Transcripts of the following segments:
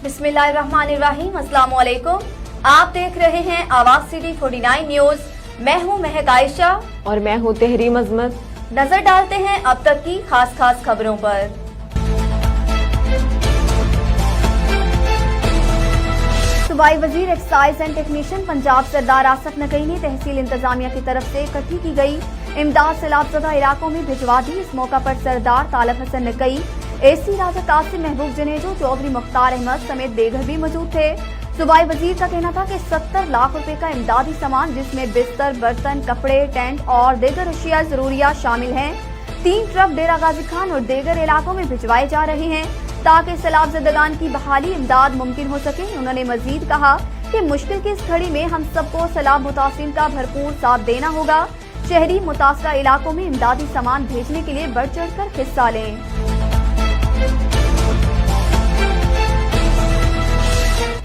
बिस्मिल्लाहिर्रहमानिर्रहीम। अस्सलाम वालेकुम। आप देख रहे हैं आवाज सिटी 49 न्यूज। मैं हूं महक आयशा और मैं हूं तहरीम अजमत। नजर डालते हैं अब तक की खास खबरों पर। सूबाई वजीर एक्साइज एंड टेक्नीशियन पंजाब सरदार आसफ नकवी ने तहसील इंतजामिया की तरफ से इकट्ठी की गई इमदाद सैलाबज़दा इलाकों में भिजवा दी। इस मौका पर सरदार तालब हसन नकवी, एसी राजा कासिम महबूब जनेजो, चौधरी मुख्तार अहमद समेत दीगर भी मौजूद थे। सूबाई वजीर का कहना था कि 70 लाख रुपए का इमदादी सामान जिसमें बिस्तर, बर्तन, कपड़े, टेंट और दीगर अशिया जरूरियात शामिल हैं 3 ट्रक डेरा गाजी खान और दीगर इलाकों में भिजवाए जा रहे हैं ताकि सैलाबज़दागान की बहाली इमदाद मुमकिन हो सके। उन्होंने मजीद कहा कि मुश्किल की इस घड़ी में हम सबको सैलाब मुतासिरीन का भरपूर साथ देना होगा। शहरी मुतासरा इलाकों में इमदादी सामान भेजने के लिए बढ़ चढ़ कर हिस्सा लें।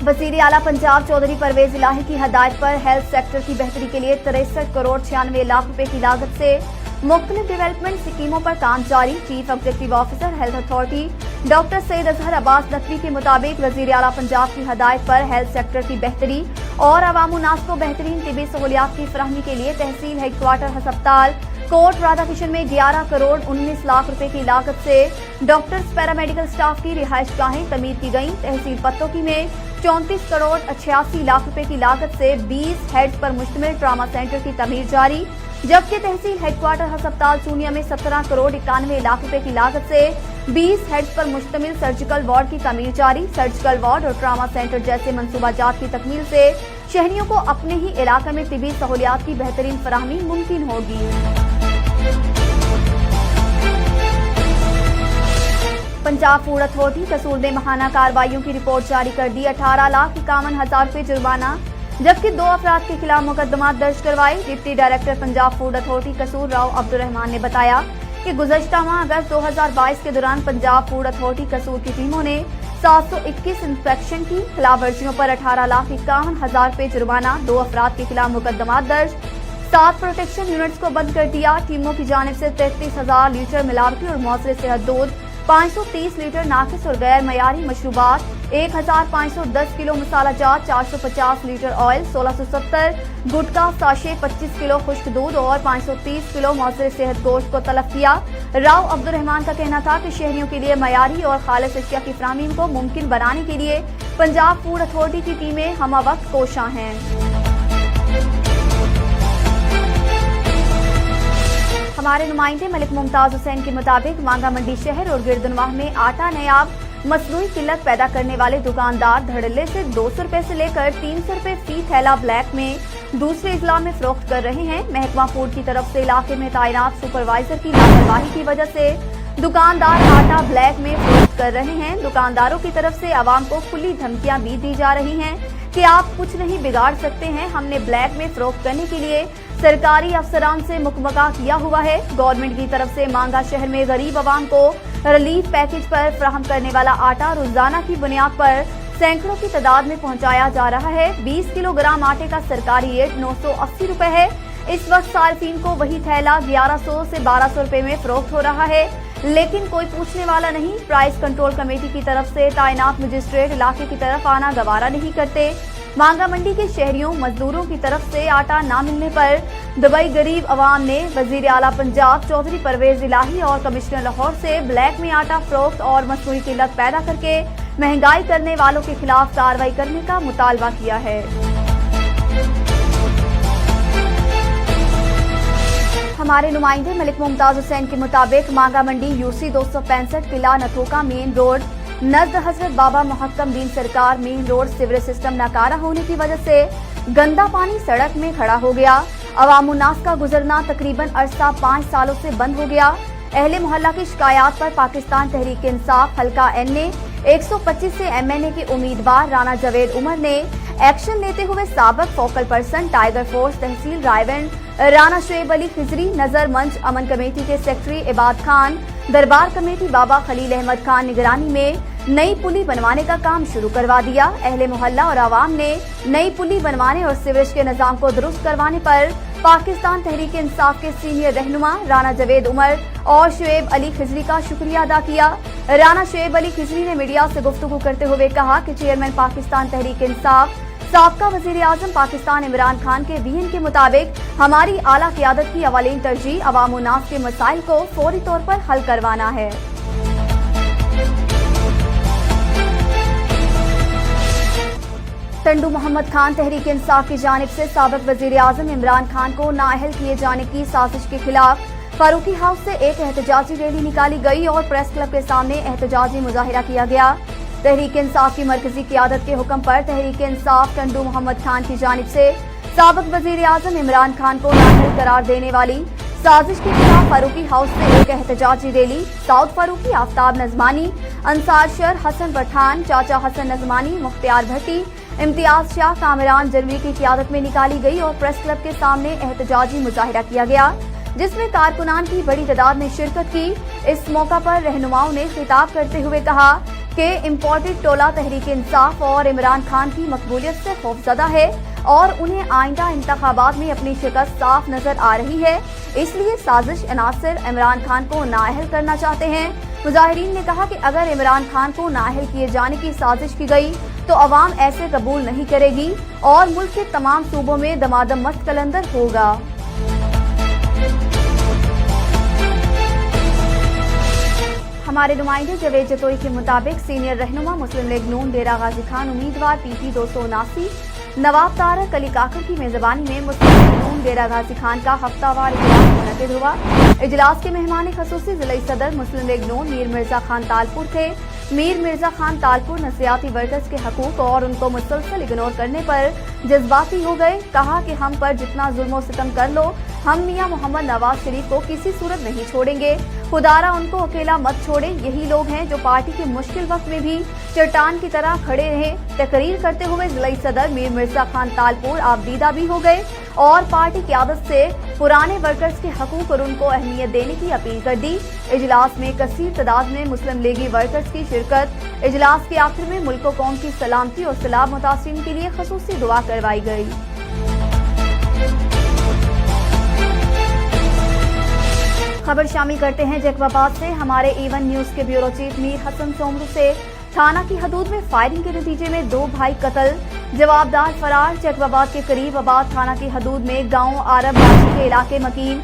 वज़ीर आला पंजाब चौधरी परवेज इलाही की हदायत पर हेल्थ सेक्टर की बेहतरी के लिए 63 करोड़ 96 लाख रुपए की लागत से मुख्तलिफ डेवलपमेंट स्कीमों पर काम जारी। Chief objective officer health authority doctor Syed Azhar Abbas Naqvi के मुताबिक वज़ीर आला पंजाब की हदायत पर हेल्थ सेक्टर की बेहतरी और अवाम उन्नास को बेहतरीन तिबी सहूलियात की फराहमी के लिए तहसील हेडक्वार्टर हस्पताल कोट राधा किशन में 11 करोड़ 19 लाख रुपए की लागत से डॉक्टर्स पैरामेडिकल स्टाफ की रिहाइश गाहें तमीर की गईं। तहसील पत्तोकी में 34 करोड़ 88 लाख रुपए की लागत से 20 हेड्स पर मुश्तमिल ट्रामा सेंटर की तमीर जारी, जबकि तहसील हेडक्वार्टर हस्पताल चूनिया में 17 करोड़ 91 लाख रुपए की लागत से 20 हेड्स पर मुश्तमिल सर्जिकल वार्ड की तमीर जारी। सर्जिकल वार्ड और ट्रामा सेंटर जैसे मंसूबाजात की तकमील से शहरियों को अपने ही इलाके में तिबी सहूलियात की बेहतरीन फराहमी मुमकिन होगी। पंजाब फूड अथॉरिटी कसूर ने माहाना कार्रवाइयों की रिपोर्ट जारी कर दी। 18,51,000 रुपए जुर्माना जबकि 2 अफराद के खिलाफ मुकदमा दर्ज करवाए। Deputy director Punjab food authority कसूर राव अब्दुर्रहमान ने बताया कि गुज़श्ता माह अगस्त 2022 के दौरान पंजाब फूड अथॉरिटी कसूर की टीमों ने 721 इंस्पेक्शन की, खिलाफ वर्जियों पर 18,51,000 रुपए जुर्माना, 2 अफराद के खिलाफ मुकदमा दर्ज, 7 प्रोटेक्शन यूनिट्स को बंद कर दिया। टीमों की जानिब से 33,000 लीटर मिलावटी और मौसरे सेहत दूध, 530 लीटर नाकिस और गैर मयारी मशरूबात, 1,510 किलो मसाला जात, 450 लीटर ऑयल, 1670 गुटखा साशे, 25 किलो खुश्क दूध और 530 किलो मौसरे सेहत गोश्त को तलब किया। राव अब्दुर्रहमान का कहना था कि शहरियों के लिए मयारी और खालिस अशिया की फराहमी को मुमकिन बनाने के लिए पंजाब फूड अथॉरिटी की टीमें हमवक्त कोशां हैं। हमारे नुमाइंदे मलिक मुमताज हुसैन के मुताबिक मांगा मंडी शहर और गिरदनवाह में आटा नयाब मसनूई किल्लत पैदा करने वाले दुकानदार धड़ल्ले से 200 रुपए से लेकर 300 रुपए फी थैला ब्लैक में दूसरे इजला में फरोख्त कर रहे हैं। महकमा फूड की तरफ से इलाके में तैनात सुपरवाइजर की लापरवाही की वजह से दुकानदार आटा ब्लैक में फरोख्त कर रहे हैं। दुकानदारों की तरफ से आवाम को खुली धमकियां भी दी जा रही हैं कि आप कुछ नहीं बिगाड़ सकते हैं, हमने ब्लैक में फरोख्त करने के लिए सरकारी अफसरान से मुकमका किया हुआ है। गवर्नमेंट की तरफ से मांगा शहर में गरीब आवाम को रिलीफ पैकेज पर फराहम करने वाला आटा रोजाना की बुनियाद पर सैकड़ों की तादाद में पहुंचाया जा रहा है। 20 किलोग्राम आटे का सरकारी रेट 980 रुपए है। इस वक्त सार्फिन को वही थैला 1100 से 1200 रुपए में फरोख्त हो रहा है, लेकिन कोई पूछने वाला नहीं। प्राइस कंट्रोल कमेटी की तरफ से तैनात मजिस्ट्रेट इलाके की तरफ आना गवारा नहीं करते। मांगा मंडी के शहरियों मजदूरों की तरफ से आटा न मिलने पर दुबई गरीब अवाम ने वजीर आला पंजाब चौधरी परवेज इलाही और कमिश्नर लाहौर से ब्लैक में आटा फरोख्त और मसनूई किल्लत पैदा करके महंगाई करने वालों के खिलाफ कार्रवाई करने का मुतालबा किया है। हमारे नुमाइंदे मलिक मुमताज हुसैन के मुताबिक मांगा मंडी यूसी 265 किला नथोका मेन रोड नज़द हजरत बाबा मुहक्कम दीन सरकार मेन रोड सीवरेज सिस्टम नाकारा होने की वजह से गंदा पानी सड़क में खड़ा हो गया। अवाम उन्नास का गुजरना तकरीबन अरसा 5 सालों से बंद हो गया। अहले मोहल्ला की शिकायत पर पाकिस्तान तहरीक इंसाफ हल्का एन ने 125 से MNA के उम्मीदवार राना जवेद उमर ने एक्शन लेते हुए साबिक फोकल पर्सन टाइगर फोर्स तहसील रायवंड राना शुएब अली खिजरी, नजर मंच अमन कमेटी के सेक्रेटरी इबाद खान, दरबार कमेटी बाबा खलील अहमद खान निगरानी में नई पुली बनवाने का काम शुरू करवा दिया। अहले मोहल्ला और आवाम ने नई पुली बनवाने और सीवरेज के निजाम को दुरुस्त करवाने पर पाकिस्तान तहरीक इंसाफ के सीनियर रहनुमा राना जवेद उमर और शुएब अली खिजरी का शुक्रिया अदा किया। राना शुएब अली खिजरी ने मीडिया से गुफ्तगू करते हुए कहा कि चेयरमैन पाकिस्तान तहरीक इंसाफ साबका वजीर आजम पाकिस्तान इमरान खान के वीएन के मुताबिक हमारी आला क़यादत की अवलीन तरजीह अवाम व नास के मसाइल को फौरी तौर पर हल करवाना है। टंडू मोहम्मद खान तहरीक इंसाफ की जानिब से साबिक वजीर आजम इमरान खान को नाअहल किए जाने की साजिश के खिलाफ फारूकी हाउस से एक एहतजाजी रैली निकाली गई और प्रेस क्लब के सामने एहतजाजी मुजाहिरा किया गया। तहरीक इंसाफ की मरकजी क़यादत के हुक्म पर तहरीक इंसाफ टंडू मोहम्मद खान की जानिब से साबिक वजीर आजम इमरान खान को नाअहल करार देने वाली साजिश के खिलाफ फारूकी हाउस से एक एहतजाजी रैली साउद फारूकी, आफ्ताब नजमानी, अंसार शर, हसन पठान, चाचा हसन नजमानी, मुख्तियार भट्टी, इम्तियाज शाह, कामरान जनवी की क़यादत में निकाली गई और प्रेस क्लब के सामने एहतजाजी मुजाहिरा किया गया, जिसमें कारकुनान की बड़ी तादाद ने शिरकत की। इस मौका पर रहनुमाओं ने खिताब करते हुए कहा कि इम्पोर्टेड टोला तहरीक इंसाफ और इमरान खान की मकबूलियत से खौफजदा है और उन्हें आइंदा इंतखाबात में अपनी शिकस्त साफ नजर आ रही है, इसलिए साजिश अनासिर इमरान खान को नाअहल करना चाहते हैं। मुजाहिरीन ने कहा कि अगर इमरान खान को नाअहल किए जाने की साजिश की गई तो अवाम ऐसे कबूल नहीं करेगी और मुल्क के तमाम सूबों में दमादम मस्त कलंदर होगा। हमारे नुमाइंदे जवेद जतोई के मुताबिक सीनियर रहनुमा मुस्लिम लीग नून डेरा गाजी खान उम्मीदवार PP 279 नवाब तारक अली काकर की मेजबानी में मुस्लिम लीग नून डेरा गाजी खान का हफ्तावार इजलास मुनक़िद हुआ। इजलास के मेहमान खसूसी ज़िला सदर मुस्लिम लीग नून मीर मिर्जा खान तालपुर थे। मीर मिर्जा खान तालपुर नसियाती वर्कर्स के हकूक और उनको मुसलसल इग्नोर करने पर जज्बाती हो गए। कहा कि हम पर जितना जुल्म सितम कर लो, हम मियां मोहम्मद नवाज शरीफ को किसी सूरत नहीं छोड़ेंगे। खुदारा उनको अकेला मत छोड़े। यही लोग हैं जो पार्टी के मुश्किल वक्त में भी चट्टान की तरह खड़े रहे। तकरीर करते हुए जिला सदर मीर मिर्जा खान तालपुर आबदीदा भी हो गए और पार्टी क़यादत से पुराने वर्कर्स के हकूक और उनको अहमियत देने की अपील कर दी। इजलास में कसीर तादाद में मुस्लिम लीगी वर्कर्स की शिरकत। इजलास के आखिर में मुल्क व कौम की सलामती और सलाम मुतासिरीन के लिए खसूसी दुआ करवाई गई। खबर शामिल करते हैं जैकबाबाद से। हमारे A1 न्यूज के ब्यूरो चीफ मीर हसन सोमरू से थाना की हदूद में फायरिंग के नतीजे में 2 भाई कत्ल, जवाबदार फरार। जैकबाबाद के करीब आबाद थाना की हदूद में गांव आरब बाजी के इलाके मकीन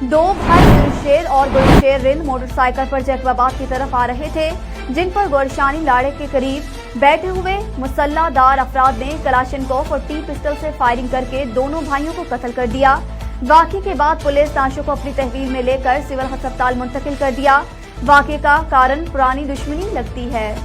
2 भाई गुलशेर और गुलशेर रिंद मोटरसाइकिल पर जैकबाबाद की तरफ आ रहे थे, जिन पर गोरशानी लाड़े के करीब बैठे हुए मुसल्लादार अफराद ने कलाशनकोफ और टी पिस्टल से फायरिंग करके दोनों भाइयों को कत्ल कर दिया। वाक़े के बाद पुलिस लाशों को अपनी तहवील में लेकर सिविल अस्पताल मुंतकिल कर दिया। वाक़े का कारण पुरानी दुश्मनी लगती है।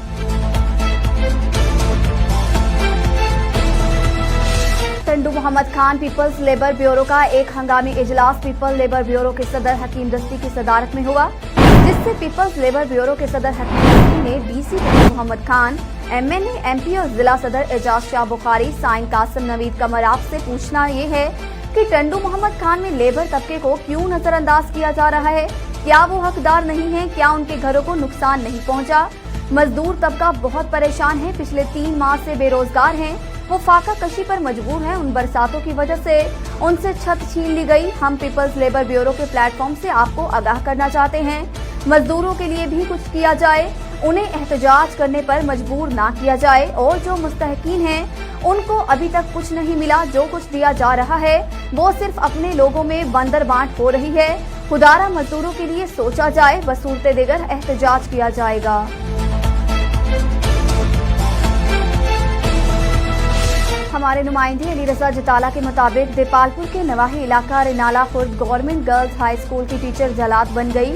Tando Muhammad Khan People's Labour Bureau का एक हंगामी इजलास पीपल लेबर ब्यूरो के सदर हकीम दस्ती की सदारत में हुआ, जिससे पीपल्स लेबर ब्यूरो के सदर हकीम दस्ती ने DC Tando Muhammad Khan, MNA, MP और जिला सदर एजाज शाह बुखारी, साइन कासिम नवीद कमर आपसे पूछना ये है कि टंडू मोहम्मद खान में लेबर तबके को क्यों नजरअंदाज किया जा रहा है? क्या वो हकदार नहीं है? क्या उनके घरों को नुकसान नहीं पहुंचा? मजदूर तबका बहुत परेशान है, पिछले 3 माह से बेरोजगार हैं। वो फाका कशी पर मजबूर हैं। उन बरसातों की वजह से उनसे छत छीन ली गई। हम पीपल्स लेबर ब्यूरो के प्लेटफॉर्म से आपको आगाह करना चाहते हैं, मजदूरों के लिए भी कुछ किया जाए, उन्हें एहतजाज करने पर मजबूर ना किया जाए और जो मुस्तहकीन हैं उनको अभी तक कुछ नहीं मिला। जो कुछ दिया जा रहा है वो सिर्फ अपने लोगों में बंदर बांट हो रही है। खुदारा मजदूरों के लिए सोचा जाए, बसूरते दिगर एहतजाज किया जाएगा। हमारे नुमाइंदे अली रजा जताला के मुताबिक देपालपुर के नवाही इलाका Renala Khurd government girls high school की टीचर जलात बन गई।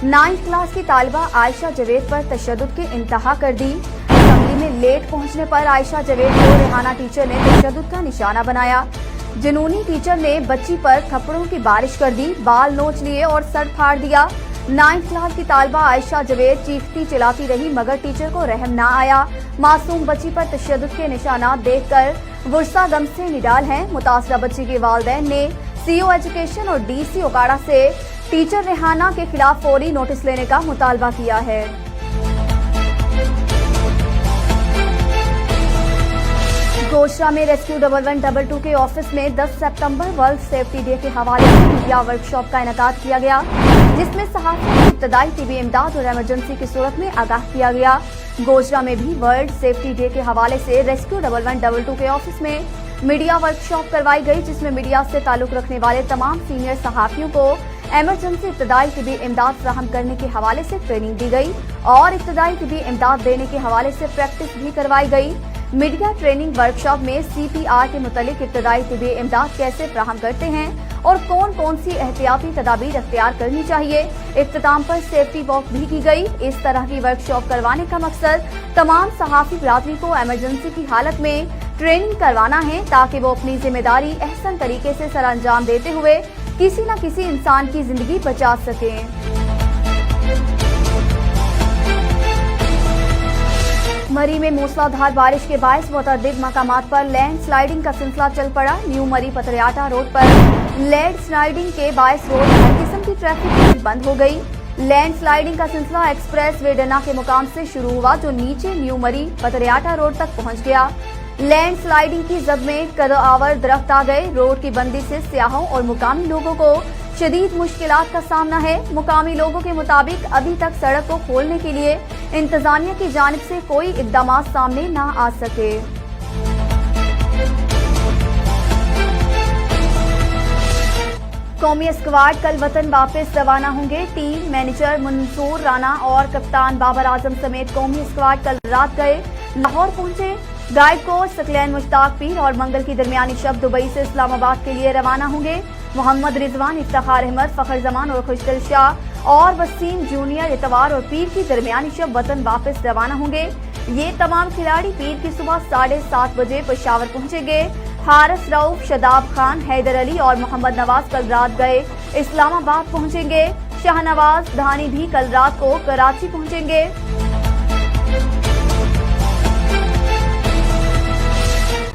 9th क्लास की तालिबा आयशा जवेद पर तशद्दुद के इंतहा कर दी। असेंबली में लेट पहुंचने पर आयशा जवेद को रेहाना टीचर ने तशद्दुद का निशाना बनाया। जुनूनी टीचर ने बच्ची पर थप्पड़ों की बारिश कर दी, बाल नोच लिए और सर फाड़ दिया। 9th क्लास की तालिबा आयशा जवेद चीखती चिल्लाती रही मगर टीचर को रहम ना आया। मासूम बच्ची पर तशद्दुद के निशानात देखकर गुस्सा गम से निडाल हैं। मुतासरा बच्ची के वालिदैन ने CO एजुकेशन और DC ओकाड़ा से टीचर रेहाना के खिलाफ फौरी नोटिस लेने का मुतालबा किया है। गोशरा में रेस्क्यू 1112 के ऑफिस में 10 सितंबर वर्ल्ड सेफ्टी डे के हवाले से मीडिया वर्कशॉप का इनेकाद किया गया, जिसमें सहाफ़ियों को इब्तदाई तिबी इमदाद और इमरजेंसी की सूरत में आगाह किया गया। गोशरा में भी वर्ल्ड सेफ्टी डे के हवाले से रेस्क्यू 1112 के ऑफिस में मीडिया वर्कशॉप करवाई गई, जिसमें मीडिया से ताल्लुक रखने वाले तमाम सीनियर सहाफ़ियों को इमरजेंसी इब्तदाई तिबी इमदाद फराहम करने के हवाले से ट्रेनिंग दी गई और इब्तदाई तिबी इमदाद देने के हवाले से प्रैक्टिस भी करवाई गई। मीडिया ट्रेनिंग वर्कशॉप में CPR के मुतालिक इब्तदाई तिबी इमदाद कैसे फराहम करते हैं और कौन कौन सी एहतियाती तदाबीर अख्तियार करनी चाहिए, इख्तिताम पर सेफ्टी वॉक भी की गई। इस तरह की वर्कशॉप करवाने का मकसद तमाम सहाफ़ी बिरादरी को इमरजेंसी की हालत में ट्रेनिंग करवाना है, ताकि वो अपनी जिम्मेदारी अहसन तरीके से सर अंजाम देते हुए किसी न किसी इंसान की जिंदगी बचा सकें। मरी में मूसलाधार बारिश के बायस मुतअद्दिद मकामात पर लैंड स्लाइडिंग का सिलसिला चल पड़ा। न्यू मरी पतरियाटा रोड पर लैंड स्लाइडिंग के बायस रोड हर किस्म की ट्रैफिक बंद हो गई। लैंड स्लाइडिंग का सिलसिला एक्सप्रेस वे डना के मुकाम से शुरू हुआ, जो नीचे न्यू मरी पतरियाटा रोड तक पहुंच गया। लैंड स्लाइडिंग की जद में कदआवर दरख्त आ गए। रोड की बंदी से सियाहों और मुकामी लोगों को शदीद मुश्किलात का सामना है। मुकामी लोगों के मुताबिक अभी तक सड़क को खोलने के लिए इंतजामिया की जानिब से कोई इक़दामात सामने न आ सके। कौमी स्क्वाड कल वतन वापस रवाना होंगे। टीम मैनेजर मंसूर राना और कप्तान बाबर आजम समेत कौमी स्क्वाड कल रात गए लाहौर पहुंचे। गाइड कोच सकलैन मुश्ताक पीर और मंगल की दरमियानी शब दुबई से इस्लामाबाद के लिए रवाना होंगे। मोहम्मद रिजवान, इफ्तिखार अहमद, फखर जमान और खुशदिल शाह और वसीम जूनियर इतवार और पीर की दरमियानी शब वतन वापस रवाना होंगे। ये तमाम खिलाड़ी पीर की सुबह 7:30 बजे पेशावर पहुंचेंगे। हारिस रऊफ, शदाब खान, हैदर अली और मोहम्मद नवाज कल रात गए इस्लामाबाद पहुंचेंगे। शाहनवाज धानी भी कल रात को कराची पहुंचेंगे।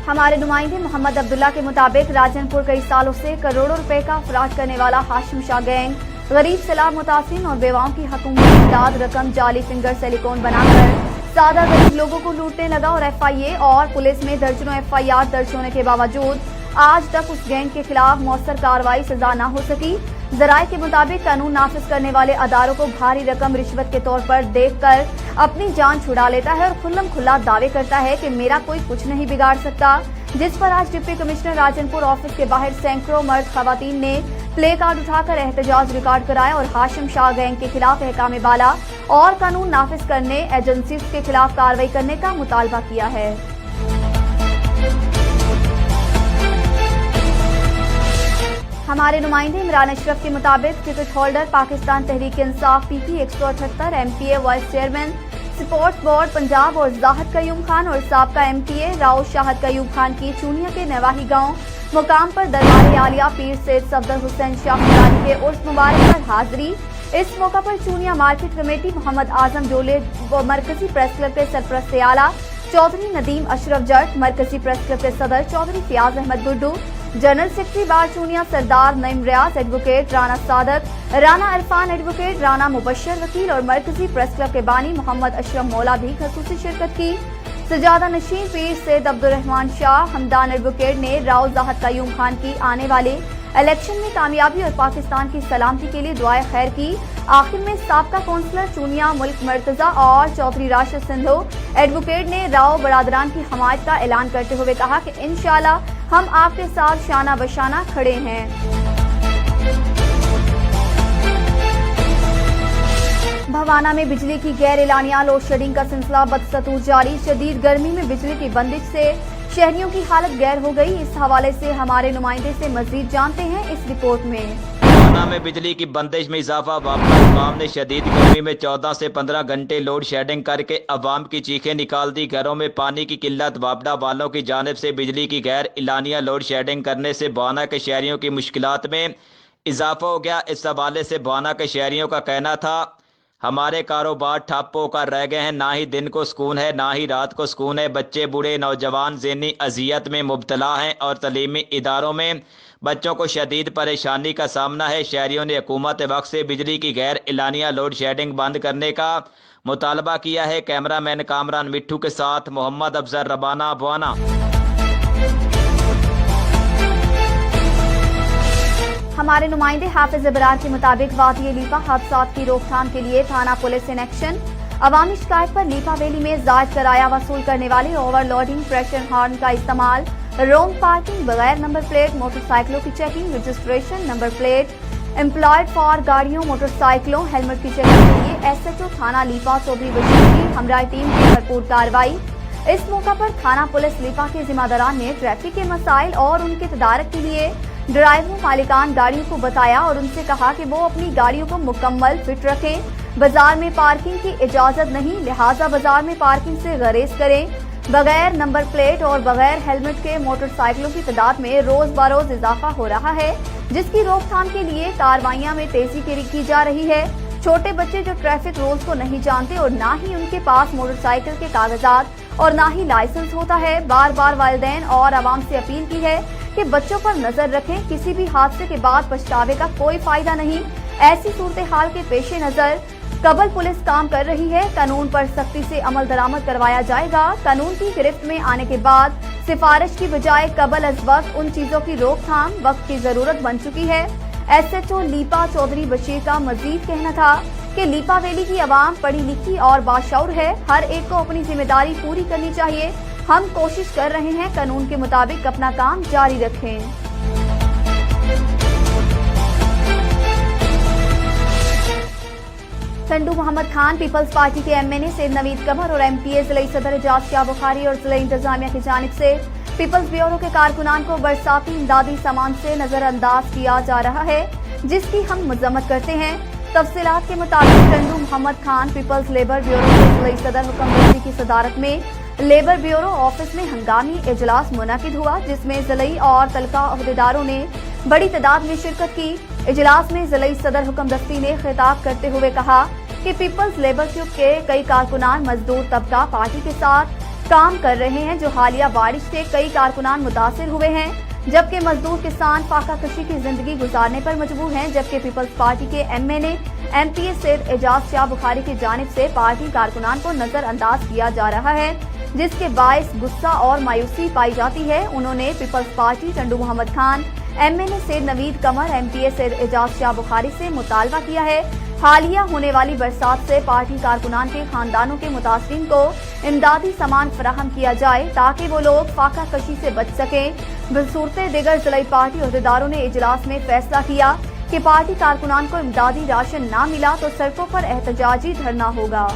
हमारे नुमाइंदे मोहम्मद अब्दुल्ला के मुताबिक राजनपुर कई सालों से करोड़ों रुपए का फ्रॉड करने वाला हाशिम शाह गैंग गरीब सैलाब मुतासिन और बेवाओं की हुकूमती इमदाद रकम जाली फिंगर सिलिकॉन बनाकर सादा गरीब लोगों को लूटने लगा और FIA और पुलिस में दर्जनों FIR दर्ज होने के बावजूद आज तक उस गैंग के खिलाफ मौसर कार्रवाई सजा न हो सकी। जराये के मुताबिक कानून नाफिज करने वाले अदारों को भारी रकम रिश्वत के तौर पर देखकर अपनी जान छुड़ा लेता है और खुल्लम खुल्ला दावे करता है कि मेरा कोई कुछ नहीं बिगाड़ सकता, जिस पर आज डिप्टी कमिश्नर राजनपुर ऑफिस के बाहर सैकड़ों मर्द खवातीन ने प्ले कार्ड उठाकर एहतजाज रिकॉर्ड कराया और हाशिम शाह गैंग के खिलाफ अहकाम बाला और कानून नाफिज करने एजेंसी के खिलाफ कार्रवाई करने का मुतालबा किया है। हमारे नुमाइंदे इमरान अशरफ के मुताबिक ticket holder Pakistan Tehreek Insaf PP 178 MPA vice chairman sports board Punjab और जाहिद कयूम खान और साबका MPA राव शाहिद कयूम खान की चूनिया के नवाही गांव मुकाम पर दरबार आलिया पीर सैयद सफदर हुसैन शाह के उर्स मुबारक पर हाजिरी। इस मौका पर चूनिया मार्केट कमेटी मोहम्मद आजम डोले व मरकजी प्रेस क्लब के सरपरस्त आला चौधरी नदीम अशरफ जट, मरकजी प्रेस क्लब के सदर चौधरी फियाज अहमद गुड्डू, जनरल सेक्रेटरी बार चूनिया सरदार नईम रियाज, एडवोकेट राना सादत, राना इरफान, एडवोकेट राना मुबशर वकील और मरकजी प्रेस क्लब के बानी मोहम्मद अशरफ मौला भी खसूसी शिरकत की। सजादा नशीन पीर सैयद अब्दुर्रहमान शाह हमदान एडवोकेट ने राव जाहिद कयूम खान की आने वाले इलेक्शन में कामयाबी और पाकिस्तान की सलामती के लिए दुआए खैर की। आखिर में साबका कौंसलर चूनिया मुल्क मर्तजा और चौधरी राशिद सिंधु एडवोकेट ने राव बरादरान की हमायत का ऐलान करते हुए कहा कि इंशाअल्लाह हम आपके साथ शाना बशाना खड़े हैं। भवाना में बिजली की गैर एलानिया लोड शेडिंग का सिलसिला बदस्तूर जारी। शदीद गर्मी में बिजली की बंदिश से शहरियों की हालत गैर हो गई। इस हवाले से हमारे नुमाइंदे से मजीद जानते हैं इस रिपोर्ट में। भवाना में बिजली की बंदिश में इजाफा। वापडा हुकाम ने शदीद गर्मी में 14 से 15 घंटे लोड शेडिंग करके अवाम की चीखें निकाल दी। घरों में पानी की किल्लत। वापडा वालों की जानिब से बिजली की गैर एलानिया लोड शेडिंग करने से भवाना के शहरियों की मुश्किलात में इजाफा हो गया। इस हवाले से भवाना के शहरियों का कहना था, हमारे कारोबार ठप होकर रह गए हैं। ना ही दिन को सुकून है, ना ही रात को सुकून है। बच्चे बूढ़े नौजवान ज़हनी अजियत में मुब्तला हैं और तलीमी इदारों में बच्चों को शदीद परेशानी का सामना है। शहरियों ने हुकूमत वक्त से बिजली की गैर एलानिया लोड शेडिंग बंद करने का मुतालबा किया है। कैमरामैन कामरान मिट्ठू के साथ मोहम्मद अफजल रबाना भवाना। हमारे नुमाइंदे हाफिज इब्रार के मुताबिक वादी लीपा हादसात की रोकथाम के लिए थाना पुलिस इन एक्शन। अवामी शिकायत पर लीपा वैली में जायद किराया वसूल करने वाले ओवरलोडिंग, प्रेशर हॉर्न का इस्तेमाल, रोंग पार्किंग, बगैर नंबर प्लेट मोटरसाइकिलों की checking, registration, number plate employed for गाड़ियों, मोटरसाइकिलों, हेलमेट की चेकिंग के लिए एसएचओ थाना लीपा चौधरी बशीर की हमरा टीम की भरपूर कार्रवाई। इस मौका पर थाना पुलिस लीपा के जिम्मेदारान ने ट्रैफिक के मसाइल और उनके तदारक के लिए ड्राइवरों, मालिकान गाड़ियों को बताया और उनसे कहा कि वो अपनी गाड़ियों को मुकम्मल फिट रखें। बाजार में पार्किंग की इजाजत नहीं, लिहाजा बाजार में पार्किंग से गुरेज करें। बगैर नंबर प्लेट और बगैर हेलमेट के मोटरसाइकिलों की तादाद में रोज बरोज इजाफा हो रहा है, जिसकी रोकथाम के लिए कार्रवाइयां में तेजी की जा रही है। छोटे बच्चे जो ट्रैफिक रूल्स को नहीं जानते और ना ही उनके पास मोटरसाइकिल के कागजात और ना ही लाइसेंस होता है, बार बार वालिदैन और आवाम से अपील की है कि बच्चों पर नजर रखें। किसी भी हादसे के बाद पछतावे का कोई फायदा नहीं। ऐसी सूरत हाल के पेश नजर कबल पुलिस काम कर रही है। कानून पर सख्ती से अमल दरामद करवाया जाएगा। कानून की गिरफ्त में आने के बाद सिफारिश की बजाय कबल अज वक्त उन चीजों की रोकथाम वक्त की जरूरत बन चुकी है। एसएचओ लीपा चौधरी बशीर का मजीद कहना था कि लीपा वैली की आवाम पढ़ी लिखी और बाशऊर है। हर एक को अपनी जिम्मेदारी पूरी करनी चाहिए। हम कोशिश कर रहे हैं कानून के मुताबिक अपना काम जारी रखें। टंडू मोहम्मद खान पीपल्स पार्टी के एमएनए सैयद नवीद कमर और एमपीए जिले सदर एजाज शाह बुखारी और जिले इंतजामिया की जानिब से पीपल्स ब्यूरो के कारकुनान को बरसाती इमदादी सामान से नजरअंदाज किया जा रहा है, जिसकी हम मजम्मत करते हैं। तफसीलात के मुताबिक Tando Muhammad Khan People's Labour Bureau के जिले सदर हुक्मदस्ती की सदारत में लेबर ब्यूरो ऑफिस में हंगामी इजलास मुनक़िद हुआ, जिसमें जिले और तलका अहदेदारों ने बड़ी तादाद में शिरकत की। इजलास में जिले सदर हुक्मदस्ती ने खिताब करते हुए कहा कि पीपल्स लेबर ग्रुप के कई कारकुनान मजदूर तबका पार्टी के साथ काम कर रहे हैं, जो हालिया बारिश से कई कारकुनान मुतासिर हुए हैं, जबकि मजदूर किसान फाका कशी की जिंदगी गुजारने पर मजबूर हैं। जबकि पीपल्स पार्टी के एमएनए एमपीए सैयद एजाज शाह बुखारी की जानिब से पार्टी कारकुनान को नजरअंदाज किया जा रहा है, जिसके बायस गुस्सा और मायूसी पाई जाती है। उन्होंने पीपल्स पार्टी टंडू मोहम्मद खान एमएनए सैयद नवीद कमर एमपीए सैयद एजाज शाह बुखारी से मुतालबा किया है हालिया होने वाली बरसात से पार्टी कारकुनान के खानदानों के मुतासरीन को इमदादी सामान फराहम किया जाए, ताकि वो लोग फाका कशी से बच सकें। बसूरत दिगर जिला पार्टी अहदेदारों ने इजलास में फैसला किया कि पार्टी कारकुनान को इमदादी राशन ना मिला तो सड़कों पर एहतजाजी धरना होगा।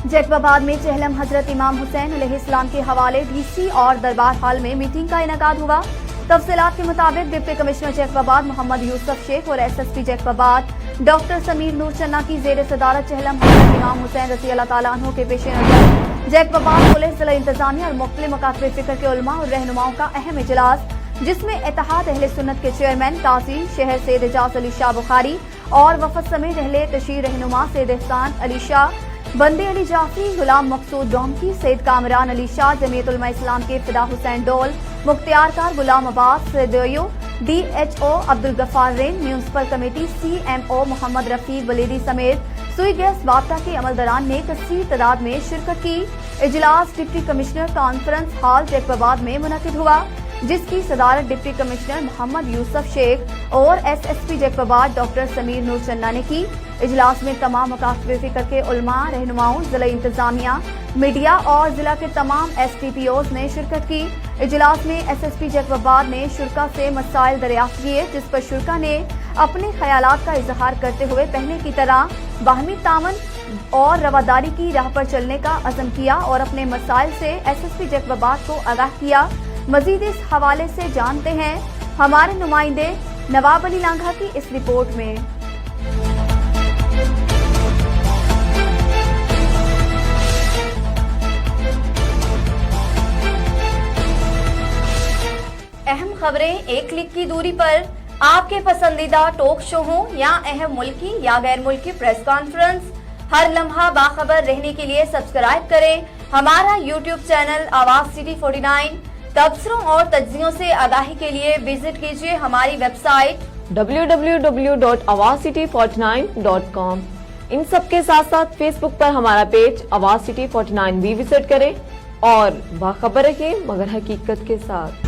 जैकबाबाद में चहलम हजरत इमाम हुसैन अलैहिस्सलाम के हवाले डीसी और दरबार हॉल में मीटिंग का इनेकाद हुआ। तफसीलात के मुताबिक डिप्टी कमिश्नर जैकबाबाद मोहम्मद यूसुफ शेख और एसएसपी जैकबाबाद डॉक्टर समीर नूर चन्ना की जेर सदारत चहलम हजरत इमाम हुसैन रज़ी अल्लाह तआला अन्हु के पेश नजर जैकबाबाद पुलिस, जिला इंतजामिया और मुख्तलिफ मकातब फिक्र के उलमा और रहनुमाओं का अहम इजलास, जिसमें इत्तेहाद अहले सुन्नत के चेयरमैन काजी शहर सैयद एजाज अली शाह बुखारी और वफद समेत अहले तशरीह रहनुमा सैयद एहसान अली शाह, बंदे अली जाफरी, गुलाम मकसूद डोमकी, सैयद कामरान अली शाह, जमीयत उलमा इस्लाम के फिदा हुसैन डोल, मुख्तियार कार गुलाम अब्बास सैयदयो, डीएचओ अब्दुल गफ्फार रेन, municipal committee CMO Muhammad Rafiq Walidi समेत सुई गैस वापता के अमलदारान ने कसीर तादाद में शिरकत की। इजलास deputy commissioner conference hall Jacobabad में मुनक़िद हुआ, जिसकी सदारत डिप्टी कमिश्नर मोहम्मद यूसुफ शेख और एसएसपी जैकबाबाद डॉक्टर समीर नूर चन्ना ने की। इजलास में तमाम मकातब फिक्र के उलमा, रहनुमाओं, जिला इंतजामिया, मीडिया और जिला के तमाम एसटीपीओज ने शिरकत की। इजलास में एसएसपी जैकबाबाद ने शुरका से मसाइल दरियाफ्त किए, जिस पर शुरका ने अपने ख्यालात का इजहार करते हुए पहले की तरह बाहमी तामन और रवादारी की राह पर चलने का अज़म किया और अपने मसाइल से एसएसपी जैकबाबाद को आगाह किया। मजीद इस हवाले से जानते हैं हमारे नुमाइंदे नवाब अली लांघा की इस रिपोर्ट में। अहम खबरें एक क्लिक की दूरी पर, आपके पसंदीदा टॉक शो हो या अहम मुल्की या गैर मुल्की प्रेस कॉन्फ्रेंस, हर लम्हा बाखबर रहने के लिए सब्सक्राइब करें हमारा यूट्यूब चैनल आवाज सिटी 49। तबसरों और तज्जियों से आगाही के लिए विजिट कीजिए हमारी वेबसाइट www.awazcity49.com। इन सब के साथ साथ फेसबुक पर हमारा पेज आवाज सिटी 49 भी विजिट करें اور باخبر رہیں مگر حقیقت کے ساتھ.